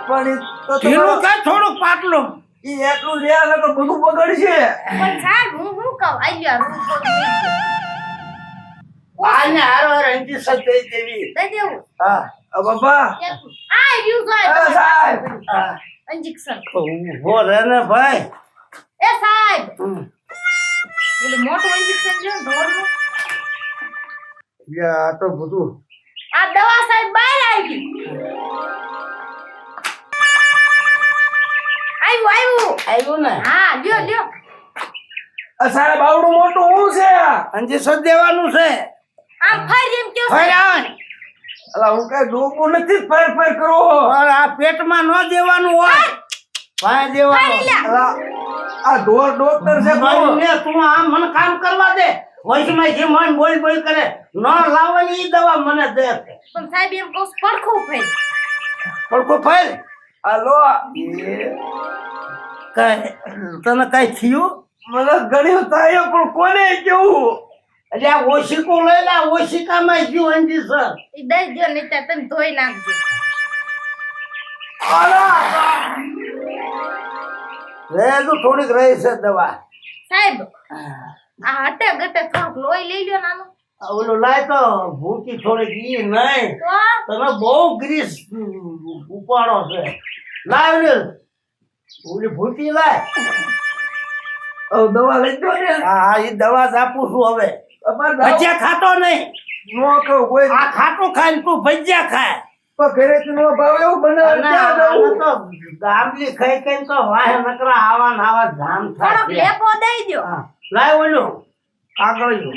પણ ઈ તો ઢીલું કર થોડું પાટલું ઈ એટલું લે તો બધું બગડશે પણ સાહેબ હું શું કહું આલ્યો રૂમ પર આને હારો હારો અંજી સજ્જઈ દેવી દઈ દેવું હા આ બાપા આ રહ્યું એ સાહેબ હા ઇન્જેક્શન તો ઊભો રહે ને ભાઈ એ સાહેબ હમ. ઓલું મોટું ઇન્જેક્શન છે ને ઢોરનું લે, આ તો બધું આ દવા સાહેબ બહાર આવી આવ્યું આવ્યું ને હા લ્યો લ્યો આ સાહેબ આવડું મોટું હું છે અંજી સજ દેવાનું છે આમ ફરી એમ કયો ભાઈ આવ અલા હું કઈ ડોબું નથી ફેર ફેર કરો પણ આ પેટમાં ન દેવાનું હોય ભાઈ દેવાનું ફરી લ્યા અલા આ ઢોર ડોક્ટર છે ભાઈ ને તું આમ મને કામ કરવા દે વૈશમાં જે મન બોલ બોલ કરે ન લાવવાની ઈ દવા મને દે પણ સાહેબ એમ કહું પડખું ફેર પડકો ફેર હાલો કઈ તને કઈ થયું મને ગળ્યું થાય પણ કોને કેવું એટલે આ ઓશિકો લઈ લે ઓશિકામાં ગયું અંજી સર એ દઈ દો નહીં તો તમે ધોઈ નાખજો રે તો થોડીક રહી છે દવા સાહેબ આ હટે ગટે થોડુંક લોહી લઈ લ્યો નાનું આ ઓલું લાય તો ભૂકી થોડીક ઈ નહીં તો તને બહુ ગ્રીસ ઉપાડો છે લાવ ને ઓલી ભૂકી લાય દવા લઈ દો ને હા એ દવા જ આપું છું હવે અમારે ભજીયા ખાતો નહીં નો કહું કોઈ આ ખાટું ખાઈને તું ભજીયા ખાય પણ ઘરેથી નો ભાવ એવું બનાવે અને ક્યાં આને જવું? તો ગામલી ખાઈ ખાઈને તો વાહે નકરા આવા ને આવા જામ થાય થોડોક છે. લેપો દઈ દો હા, લાય ઓલું આગળ જો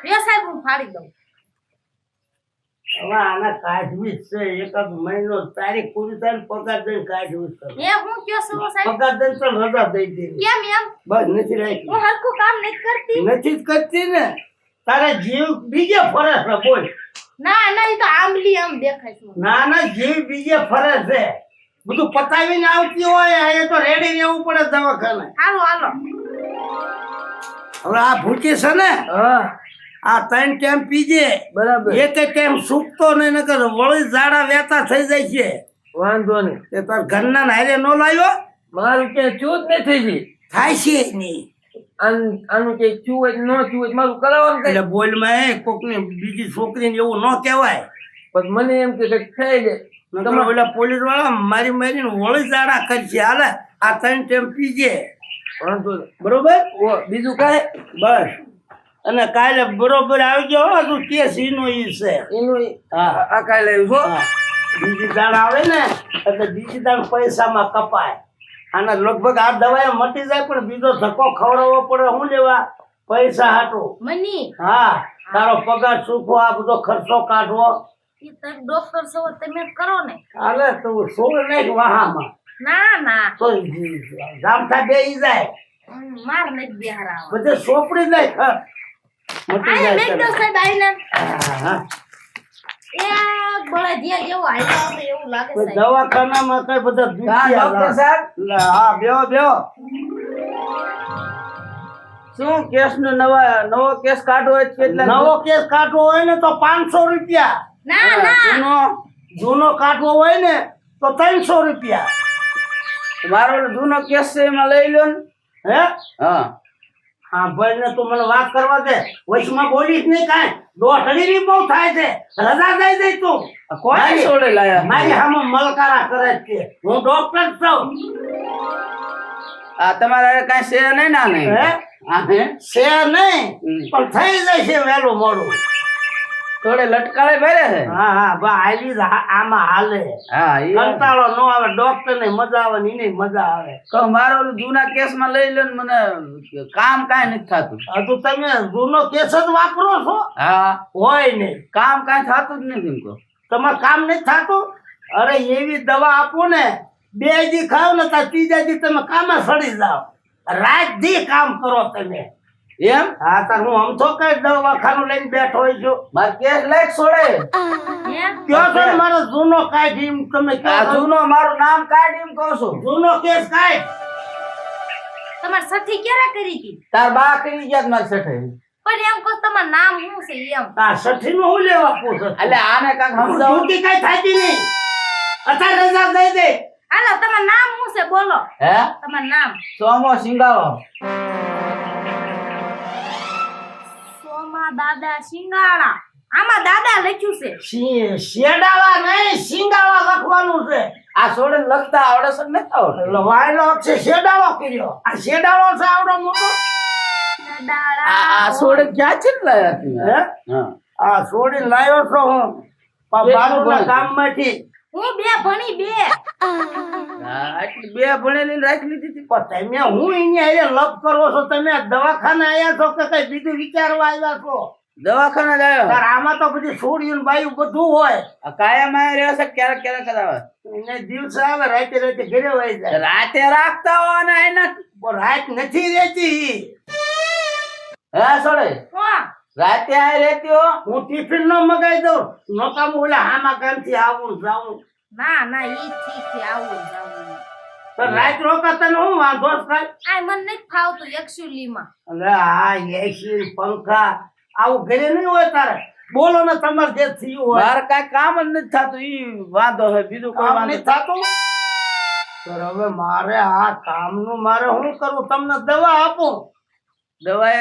લ્યો સાહેબ હું ફાડી દઉં હવે આને કાઢવી જ છે એકાદ મહિનો તારીખ પૂરી થાય ને પગાર દઈને કાઢવી જ છે એ હું કયો છું સાહેબ પગાર દઈને તો રજા દઈ દેવી કેમ એમ બસ નથી રાખી હું હરખું કામ નથી કરતી નથી જ કરતી ને તારે જીવ બીજે ફરે છે બોલ ના ના એ તો આંબલી આમ દેખાય છે ના ના જીવ બીજે ફરે છે બધું પતાવીને આવતી હોય એ તો રેડી રહેવું પડે દવાખાને હાલો હાલો હવે આ ભૂકી છે ને હા આ 3 ટાઈમ પીજે બરાબર એક ટાઈમ સૂકતો નહીં નકર વળી ઝાડા વેતા થઈ જાય છે વાંધો નહીં તે તાર ઘરના હારે નો લાવ્યો મારું ક્યાંય ચૂત નથી થઈ થાય છે નહીં આનું ક્યાંય ચૂ હોય ન ચૂ હોય મારું કરાવવાનું કઈ એટલે બોલમાં કોકની બીજી છોકરીને એવું ન કહેવાય પણ મને એમ કે કંઈક થઈ જાય નકર ઓલા પોલીસ વાળા મારી મારીને વળી ઝાડા કરશે હાલે આ 3 ટાઈમ પીજે વાંધો નહીં બરોબર ઓ બીજું કાંઈ બસ અને કાલે બરોબર આવજો હો તું કેસ ઈનો ઈ છે એનું હા. આ કાંઈ લાવ્યું છો હા. બીજી દાણ આવે ને એટલે બીજી દાણ પૈસામાં કપાય આના લગભગ આ દવાએ મટી જાય પણ બીજો ધક્કો ખવડાવવો પડે હું લેવા પૈસા હાટું મની હા તારો પગાર ચૂકવો આ બધો ખર્ચો કાઢવો એ તમે ડોક્ટર છો તમે કરો ને હાલે તું સોળ નહીં વાહામાં ના ના તો જામથા બેહી જાય માર નથી બિહારા બધે સોપડી જાય ખર મટી આને જાય મેં તો સાહેબ આઈને હા. એ બળા જ્યાં જેવું હાલ્યા આવે એવું લાગે કોઈ સાહેબ દવાખાનામાં કઈ બધા હા દુખિયા ડોક્ટર લાગે. સાહેબ લે, હા બેહો બેહો શું કેસ નો નવો કેસ કાઢવો હોય તો કેટલા નવો કેસ કાઢવો હોય ને તો 500 રૂપિયા ના ના જૂનો કાઢવો હોય ને તો 300 રૂપિયા મારો જૂનો કેસ છે એમાં લઈ લો ને હે હા હા ભાઈ ને તું મને વાત કરવા દે વચમાં બોલીશ નહીં કાંઈ દોઢડી ની બહુ થાય છે રજા દઈ દઈ તું કોને છોડે લાયા મારી સામે મલકારા કરે છે હું ડોક્ટર છું આ તમારે કઈ છે નહીં ના નહીં હે હા હે છે નહીં પણ થઈ જાય છે વહેલું મોડું. થોડે લટકાળે ભરે છે હા હા બા આવી જ આમાં હાલે. હા એ કંટાળો ન આવે, ડોક્ટર ને મજા આવે ને એને મજા આવે. કહો મારો ઓલું જૂના કેસ માં લઈ લે ને મને કામ કાંઈ નથી થતું. હજુ તમે જૂનો કેસ જ વાપરો છો? હા હોય નહીં, કામ કાંઈ થતું જ નથી એમ કહો. તમારે કામ નથી થતું? અરે એવી દવા આપો ને, 2 દી ખાવ ને તો 3જા દી તમે કામે સડી જાઓ. રાત દી કામ કરો તમે. એમ હા તાર હું અમથો કઈ દવાખાનું લઈને બેઠો હોય છું. મારે કેસ લાઈક છોડે કયો છો ને મારો જૂનો કાઢી એમ તમે આ કયો છો? જૂનો મારું નામ કાઢ એમ કહું છું. જૂનો કેસ કાઢ. તમારે સઠી ક્યારે કરી હતી? તાર બા કરી ગયા મારે સઠે પણ એમ કહો તમારું નામ શું છે એમ? આ 60 નું હું લેવા પૂછો? એટલે આને કાંઈક સમજાવો. છૂટી કઈ થાતી નહીં. અત્યારે રજા દઈ દે. હાલો તમારું નામ શું છે બોલો? હે તમારું નામ? સોમો સિંગાવો. સોમા દાદા સિંગાળા. આમાં દાદા લખ્યું છે. શેડાવા નહીં, સિંગાવા લખવાનું છે. આ છોડે લખતા આવડે છે ને આવડે એટલે વાયલો છે શેડાવો કર્યો. આ શેડાવો છે આવડો મોટો. આ છોડે ક્યાં છે ને લાયા તું? હે? હા આ છોડી લાયો છો હું બાબુના ભણે? કામમાંથી. હું 2 ભણી 2. હા, આટલી 2 ભણેલી ને રાખી લીધી હતી. પણ તમે હું એની હારે લપ કરો છો? તમે દવાખાને આવ્યા છો કે કઈ બીજું વિચારવા આવ્યા છો? દવાખાને જ આવ્યો. તાર આમાં તો બધી છોડીયું ને બાયું બધું હોય. આ કાયમ આયા રહ્યો છે ક્યારેક ક્યારેક જ આવે. એને દિવસે આવે, રાતે રાતે ઘરે વહી જાય. રાતે રાખતા હો ને એના પણ રાત નથી રહેતી. હે છોડે હા રાતે આ રહેતી હો. હું ટિફિન નો મગાઈ દઉં નકામ ઓલા હામા કામથી આવું ને જાવું. ના ના ઈ ઠીક છે આવું જાવું. તો રાત રોકાતા ને હું વાંધો જ કાંઈ? આ મને નથી ફાવતું એકચ્યુઅલી માં. અરે આ એસી પંખા આવું ઘરે નહીં હોય તારે. બોલો ને તમારે જે થયું હોય. મારે કાંઈ કામ જ નથી થતું ઈ વાંધો છે બીજું કોઈ કામ વાંધો નહીં થતું? સર હવે મારે આ કામનું મારે શું કરવું? તમને દવા આપું. દવાએ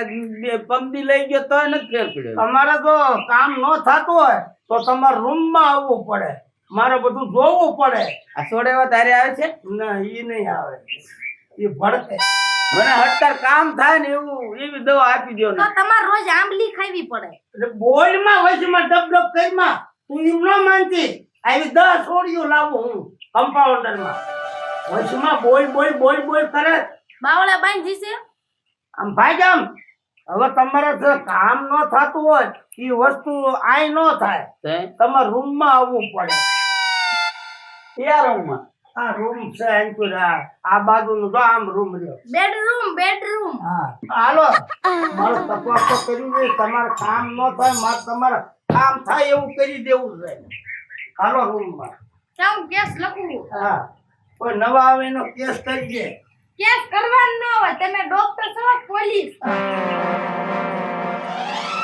પંપી લઈ ગયો તોય નથી ફેર પડ્યો. તમારે જો કામ ન થતું હોય તો તમારે રૂમમાં આવવું પડે. મારે બધું જોવું પડે. આ છોડેવા તારે આવે છે ના ઈ નહીં આવે, ઈ ભડકે. મને હટકાર કામ થાય ને એવું એવી દવા આપી દો તો ને. તમારે રોજ આંબલી ખાવી પડે. એટલે બોલમાં વચમાં ડબ કરીમાં તું એમ ન માનતી. આવી 10 છોડીઓ લાવું હું કમ્પાઉન્ડરમાં. વચમાં બોલ કરે. બાવળા બાંધી છે. આમ ભાઈ આમ હવે તમારે જો કામ ન થતું હોય એ વસ્તુ આય ન થાય. તે તમારે રૂમમાં આવવું પડે. ક્યાં રૂમમાં? આ રૂમ છે અંકુર. આ બાજુનું જો આમ રૂમ રહ્યો. બેડરૂમ. હા હાલો મારો તપાસ તો કર્યું છે. તમારે કામ ન થાય, મારે તમારે કામ થાય એવું કરી દેવું છે. હાલો રૂમમાં. ચાલ કેસ લખું. હા કોઈ નવા આવે એનો કેસ કરી દે. કેસ કરવાનો ન હોય. તમે ડોક્ટર છો પોલીસ.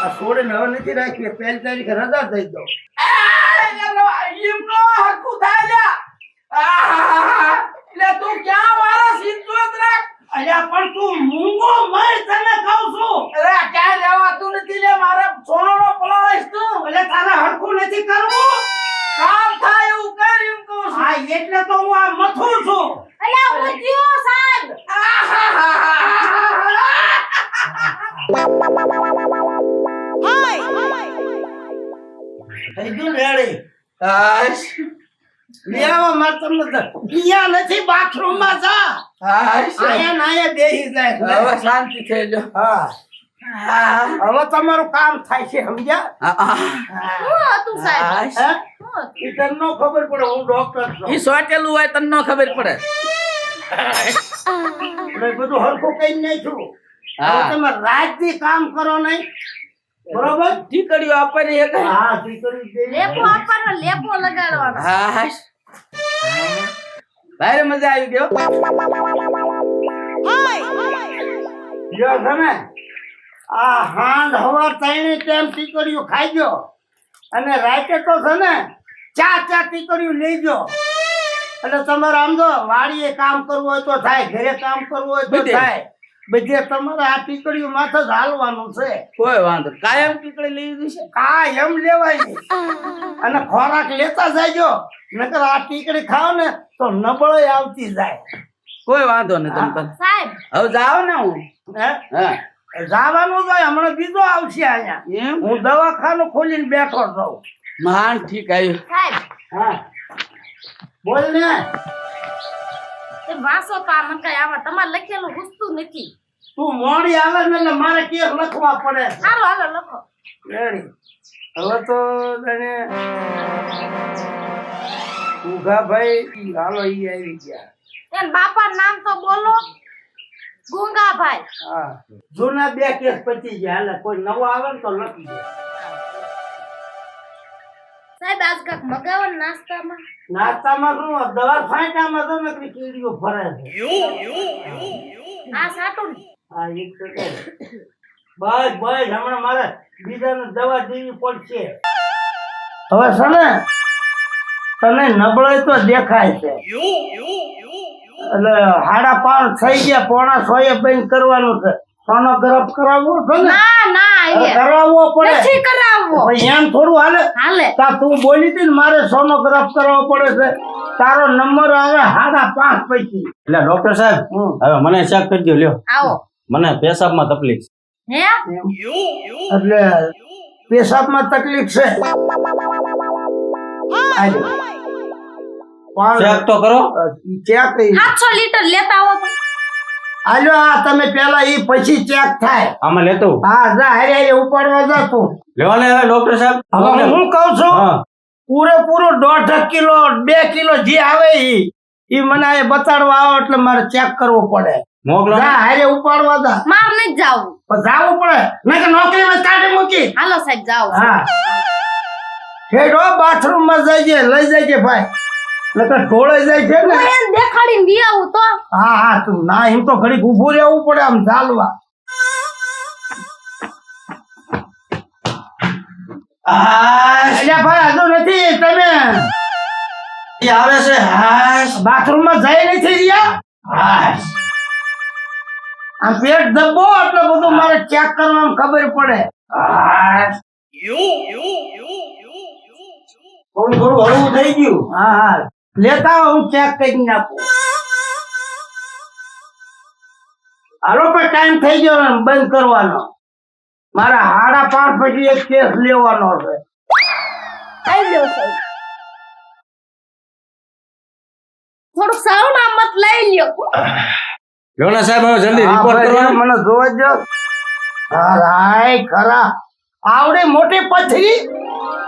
આ છોડીને હવે નથી રાખી. 1 તારીખે રજા દઈ દો. એમનો હરખું થાય લ્યા. એટલે તું ક્યાં મારા સીધો જ રાખ. અલ્યા પણ તું મૂંગો મર તને કહું છું. અરે ક્યાં જવાતું નથી લે. મારે સોનો પલાળીશ તું. એટલે તારે હરખું નથી કરવું. કામ થાય એવું કર એમ કહું છું. હા એટલે તો હું આ મથું છું. અલ્યા ઉઠ્યો સાહેબ. થઈ ગયું રેડી. હાશ લેવા માર તમને અહીંયા નથી, બાથરૂમમાં જા. હાશ આયા ને આયા બેહી જાય. હવે શાંતિ થઈ લો. હા હવે તમારું કામ થાય છે સમજ્યા? શું હતું સાહેબ? હાશ હે? શું હતું? ઈ તને ન ખબર પડે હું ડોક્ટર છું. ઈ સોટેલું હોય તને ન ખબર પડે. એટલે બધું હરખું કઈ નાખ્યું. હવે હા તમે રાતથી કામ કરો નહીં, બરોબર? ઠીકડીઓ આપવાની એક. હા દીકરી દેવી. લેપો આપવાનો, લેપો લગાડવાનો. હાશ ભારે મજા આવી ગયો. જો તમે આ હાંડ હવાર તઈને તેમ ટીકડીઓ ખાઈ ગયો અને રાતે તો છે ને 4 ટીકડીઓ લેજો. એટલે તમારે આમ જો વાડીએ કામ કરવું હોય તો થાય, ઘરે કામ કરવું હોય તો બધે. થાય. બધે તમારે આ ટીકડીઓ માથે જ હાલવાનું છે. કોઈ વાંધો નહીં. કાયમ ટીકડી લઈ લીધી છે. એમ લેવાય નહીં. અને ખોરાક લેતા જાયજો, નકર આ ટીકડી ખાવ ને તો નબળાઈ આવતી જાય. કોઈ વાંધો નહીં તમે સાહેબ હવે જાઓ ને હું હે હા જવાનું તો હમણાં બીજો આવશે અહીંયા એમ હું દવાખાનું ખોલીને બેઠો છું માન ઠીક આવ્યું સાહેબ હા બોલ ને તે વાંસો તો આ મને કઈ આમાં તમારે લખેલું ઘૂસતું નથી. તું મોડી આવે ને એટલે મારે કેસ લખવા પડે હાલો હાલો લખો. રેડી હવે તો તને ઉઘાભાઈ હાલો ઈ આવી ગયા એન બાપા નામ તો બોલો. ગુંગાભાઈ. હા જૂના 2 કેસ પતી ગયા હાલે કોઈ નવો આવે ને તો લખી દે સાહેબ આજ કાક મગાવો ને નાસ્તામાં. નાસ્તામાં શું દવા ફાંટામાં તો નકરી કીડીઓ ફરે છે આ સાટું ને. હા એક તો છે. બસ બસ હમણાં મારે બીજાને દવા દેવી પડશે હવે છે ને તને નબળાઈ તો દેખાય છે એટલે 5:30 થઈ ગયા 5:45 બંધ કરવાનું છે સોનોગ્રાફ કરાવવો છે ને ના ના અરે એ કરાવવો પડે નથી કરાવવો. ભાઈ એમ થોડું હાલે હાલે. તા તું બોલી હતી ને મારે સોનોગ્રાફ કરાવવો પડે છે તારો નંબર આવે 5:30 પછી એટલે ડોક્ટર સાહેબ હમ. હવે મને ચેક કરી દો લ્યો આવો. મને પેશાબમાં તકલીફ છે. હે એટલે પેશાબમાં તકલીફ છે આજો. ચેક તો કરો. ચેક 700 લીટર લેતા આવો તો. આજો આ તમે પેલા ઈ પછી ચેક થાય આમાં લેતો હા જા હારે હારે ઉપાડવા જા તું લેવા ને હવે ડોક્ટર સાહેબ હવે હું કહું છું હા પૂરેપૂરો 1.5 કિલો 2 કિલો જે આવે ઈ મને આ બતાડવા આવો એટલે મારે ચેક કરવું પડે મોકલો ને. જા હારે ઉપાડવા જા માર નથી જાવું. પણ જાવું પડે નહીં કે નોકરીમાં કાઢી મૂકી હાલો સાહેબ જાઓ. હા હેડો બાથરૂમ માં જઈજે લઈ જઈજે ભાઈ નકર ઢોળાઈ જાય છે ને હું એને દેખાડીને વી આવું તો. હા હા તું ના એમ તો ઘડીક ઊભું રહેવું પડે આમ ચાલવા અલ્યા ભાઈ હજુ નથી તમે એ આવે છે હાશ બાથરૂમ માં જઈ નથી રહ્યા હાશ આમ પેટ દબો એટલે બધું મારે ચેક કરવામાં ખબર પડે હાશ થોડું થોડું હળવું થઈ ગયું હા હા લેતા આવો, હું ચેક કરી નાખું હાલો પણ ટાઈમ થઈ ગયો ને બંધ કરવાનો મારા 5:30 પછી એક કેસ લેવાનો છે આવી લ્યો સાહેબ. થોડુંક સારું નામ મત લઈ લ્યો. લોના સાહેબ હવે જલ્દી હા, રિપોર્ટ ભાઈ, કરવાનો મને જોવા દો હા રાય ખરા આવડી મોટી પથરી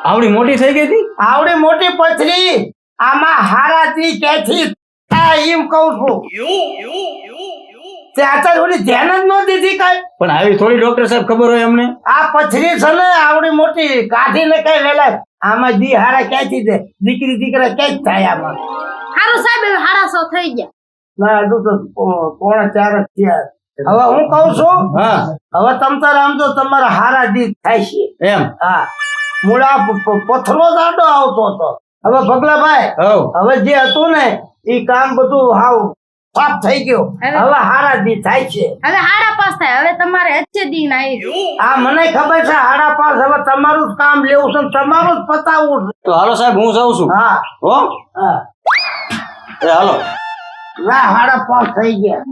આવડી મોટી થઈ ગઈ હતી આવડી મોટી પથરી આમાં હારાથી ક્યાંથી થાય એમ કહું છું તે આચાર ઓલી ધ્યાન જ ન દીધી કાંઈ પણ આવી થોડી ડોક્ટર સાહેબ ખબર હોય અમને આ પથરી છે ને આવડી મોટી કાઢીને કઈ વેલા આમાં દી હારા ક્યાંથી છે દીકરી દીકરા ક્યાં જ થાય આમાં હારું સાહેબ હવે 150 થઈ ગયા. ના હજુ તો 3:45 જ થયા હવે હું કહું છું હા હવે તમ તાર આમ તો તમારા હારા દી થાય છે એમ હા મૂળા પથરો દાડો આવતો હતો હવે ભગલાભાઈ હવ હવે જે હતું ને એ કામ બધું હાવ સાફ થઈ ગયો હવે હારા દી થાય છે હવે 5:30 થાય. હવે તમારે અચ્છે દિન આવી. આ મને ખબર છે 5:30 હવે તમારું જ કામ લેવું છે ને તમારું જ પતાવવું છે તો હાલો સાહેબ હું જાઉં છું હા હો હા એ હાલો ના 5:30 થઈ ગયા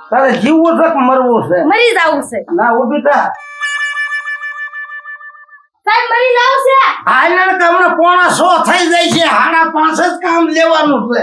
તારે જીવવું છે કે મરવું છે મરી જાવું છે ના ઉભી થા સાહેબ મરી જાવ છે. આ હમણાં 6:15 થઈ જાય છે 5:30 જ કામ લેવાનું છે